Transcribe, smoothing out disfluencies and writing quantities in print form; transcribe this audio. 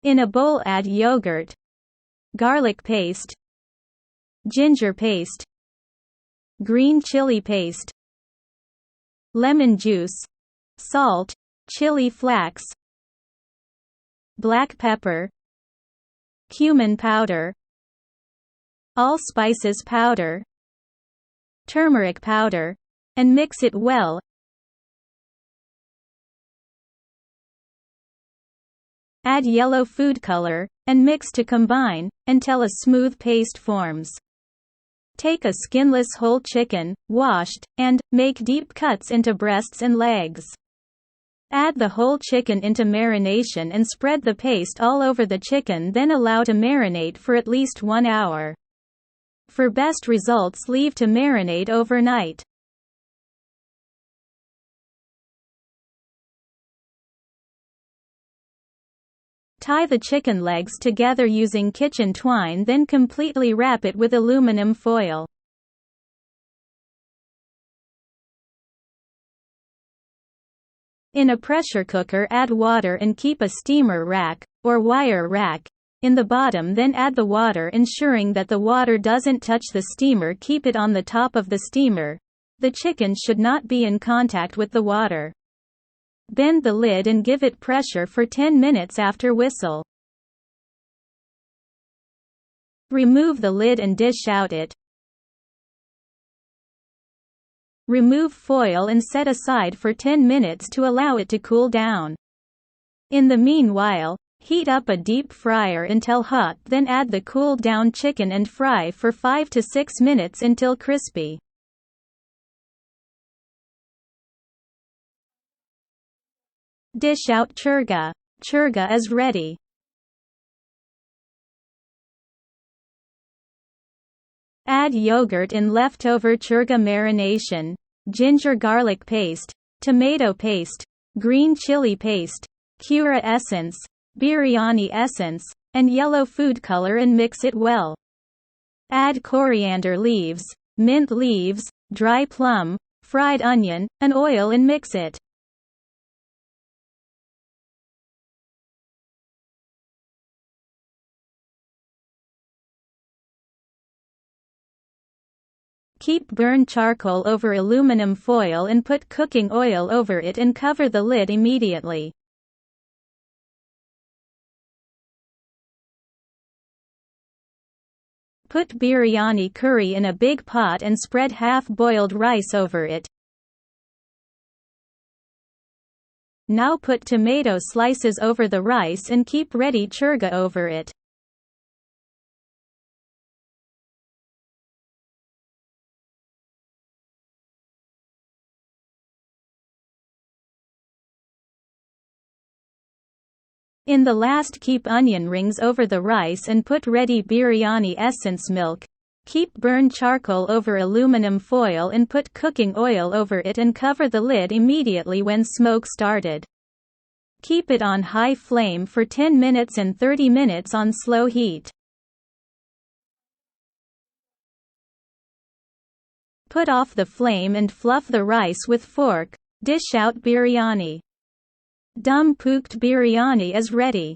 In a bowl add yogurt, garlic paste, ginger paste, green chili paste, lemon juice, salt, chili flakes, black pepper, cumin powder, allspices powder, turmeric powder, and mix it well. Add yellow food color, and mix to combine, until a smooth paste forms. Take a skinless whole chicken, washed, and make deep cuts into breasts and legs. Add the whole chicken into marination and spread the paste all over the chicken, then allow to marinate for at least 1 hour. For best results, leave to marinate overnight. Tie the chicken legs together using kitchen twine, then completely wrap it with aluminum foil. In a pressure cooker, add water and keep a steamer rack, or wire rack, in the bottom, then add the water, ensuring that the water doesn't touch the steamer. Keep it on the top of the steamer. The chicken should not be in contact with the water. Bend the lid and give it pressure for 10 minutes after whistle. Remove the lid and dish out it. Remove foil and set aside for 10 minutes to allow it to cool down. In the meanwhile, heat up a deep fryer until hot, then add the cooled down chicken and fry for 5 to 6 minutes until crispy. Dish out chargha. Chargha is ready. Add yogurt and leftover chargha marination, ginger garlic paste, tomato paste, green chili paste, curry essence, biryani essence, and yellow food color and mix it well. Add coriander leaves, mint leaves, dry plum, fried onion, and oil and mix it. Keep burned charcoal over aluminum foil and put cooking oil over it and cover the lid immediately. Put biryani curry in a big pot and spread half-boiled rice over it. Now put tomato slices over the rice and keep ready chargha over it. In the last, keep onion rings over the rice and put ready biryani essence milk. Keep burned charcoal over aluminum foil and put cooking oil over it and cover the lid immediately when smoke started. Keep it on high flame for 10 minutes and 30 minutes on slow heat. Put off the flame and fluff the rice with fork. Dish out biryani. Dum Pukht biryani is ready.